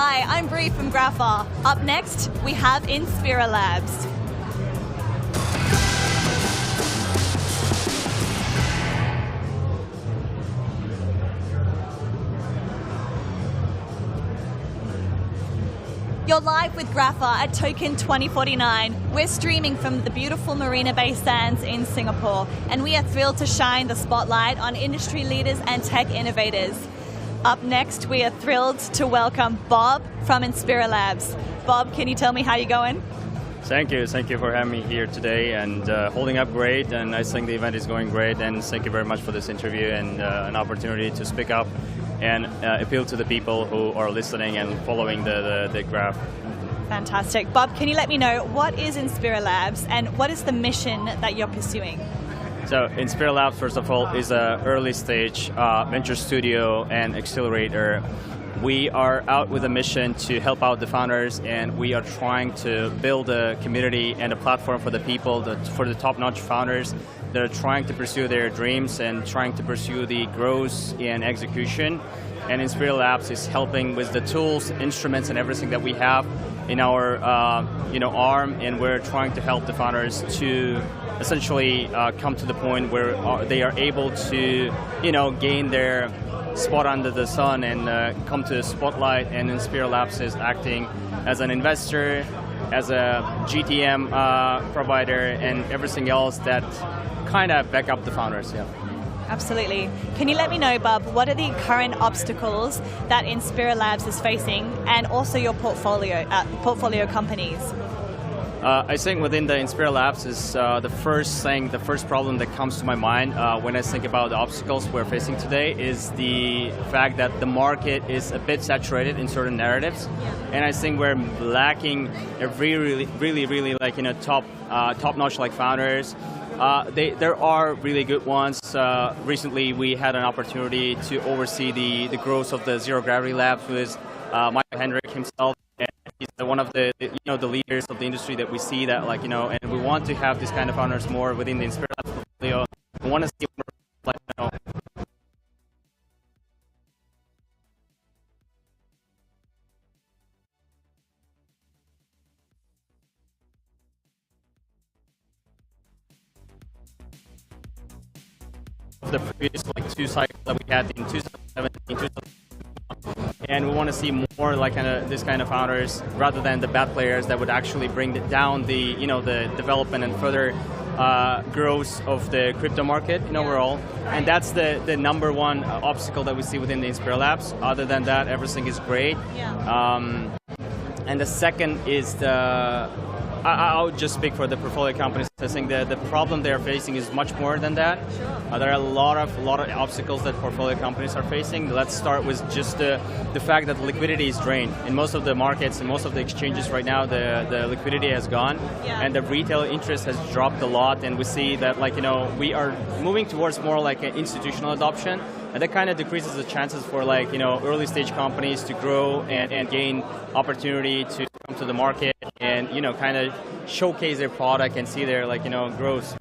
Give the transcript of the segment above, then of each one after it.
Hi, I'm Bree from Grapha. Up next, we have Inspira Labs. You're live with Grapha at Token 2049. We're streaming from the beautiful Marina Bay Sands in Singapore, and we are thrilled to shine the spotlight on industry leaders and tech innovators. Up next, we are thrilled to welcome Bob from Inspira Labs. Bob, can you tell me how you're going? Thank you for having me here today, and holding up great, and I think the event is going great, and thank you very much for this interview and an opportunity to speak up and appeal to the people who are listening and following the graph. Fantastic. Bob, can you let me know what is Inspira Labs and what is the mission that you're pursuing? So Inspira Labs, first of all, is an early stage venture studio and accelerator. We are out with a mission to help out the founders, and we are trying to build a community and a platform for the people, for the top-notch founders that are trying to pursue their dreams and trying to pursue the growth and execution. And Inspira Labs is helping with the tools, instruments, and everything that we have in our arm, and we're trying to help the founders to essentially come to the point where they are able to gain their spot under the sun and come to the spotlight. And Inspira Labs is acting as an investor, as a GTM provider, and everything else that kind of back up the founders. Yeah. Absolutely. Can you let me know, Bob, what are the current obstacles that Inspira Labs is facing, and also your portfolio companies? I think within the Inspira Labs is the first problem that comes to my mind when I think about the obstacles we're facing today is the fact that the market is a bit saturated in certain narratives, and I think we're lacking a really top-notch like founders. There are really good ones. Recently, we had an opportunity to oversee the growth of the Zero Gravity Labs with Michael Hendrick himself. He's one of the leaders of the industry that we see that and we want to have these kind of founders more within the Inspira Labs portfolio. We want to see more the previous two cycles that we had in 2017, and we want to see more this kind of founders rather than the bad players that would actually bring down the the development and further growth of the crypto market in overall. And that's the number one obstacle that we see within the Inspira Labs. Other than that, everything is great. And the second is I'll just speak for the portfolio companies. I think the problem they're facing is much more than that. There are a lot of obstacles that portfolio companies are facing. Let's start with just the fact that liquidity is drained. In most of the markets and most of the exchanges right now, the liquidity has gone, and the retail interest has dropped a lot, and we see that we are moving towards more like an institutional adoption. And that kind of decreases the chances for early stage companies to grow and gain opportunity to come to the market and kind of showcase their product and see their growth.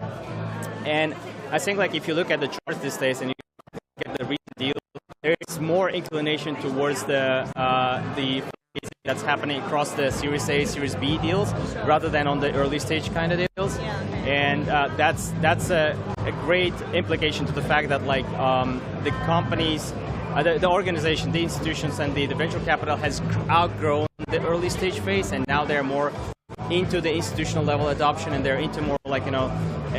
And I think if you look at the charts these days and you look at the recent deals, there is more inclination towards the that's happening across the Series A, Series B deals rather than on the early stage kind of deals. And that's a great implication to the fact that the companies, the organization, the institutions, and the venture capital has outgrown the early stage phase, and now they're more into the institutional level adoption, and they're into more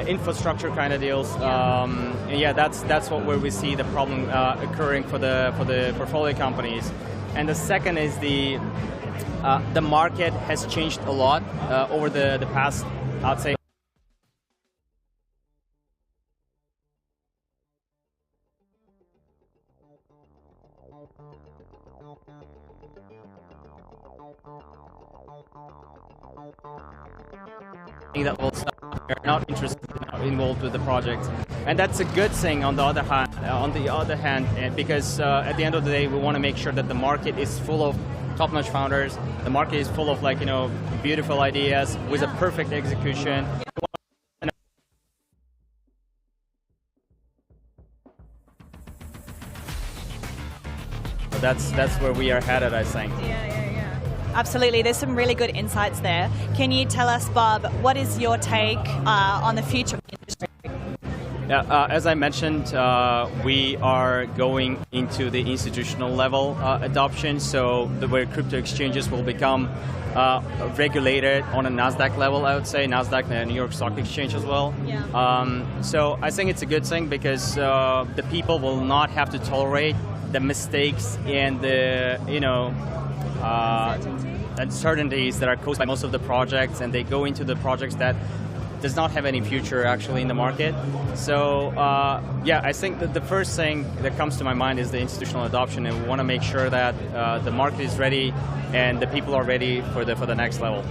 infrastructure kind of deals. That's where we see the problem occurring for the portfolio companies. And the second is the market has changed a lot over the past, I'd say. That will stop. They're not involved with the project, and that's a good thing. On the other hand, because at the end of the day, we want to make sure that the market is full of top-notch founders. The market is full of beautiful ideas with a perfect execution. That's where we are headed, I think. Absolutely. There's some really good insights there. Can you tell us, Bob, what is your take on the future of the industry? Yeah, as I mentioned, we are going into the institutional level adoption, so where crypto exchanges will become regulated on a NASDAQ level, I would say, NASDAQ and New York Stock Exchange as well. Yeah. So I think it's a good thing because the people will not have to tolerate the mistakes and the, uncertainties that are caused by most of the projects, and they go into the projects that does not have any future actually in the market. So yeah, I think that the first thing that comes to my mind is the institutional adoption, and we want to make sure that the market is ready and the people are ready for the next level.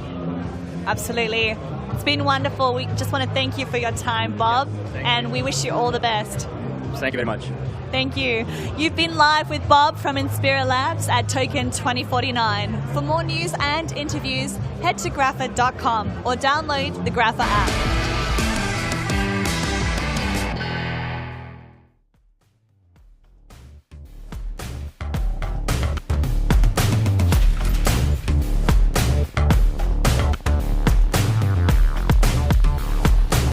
Absolutely. It's been wonderful. We just want to thank you for your time, Bob, and we wish you all the best. Thank you very much. Thank you. You've been live with Bob from Inspira Labs at Token 2049. For more news and interviews, head to grapha.com or download the Grapha app.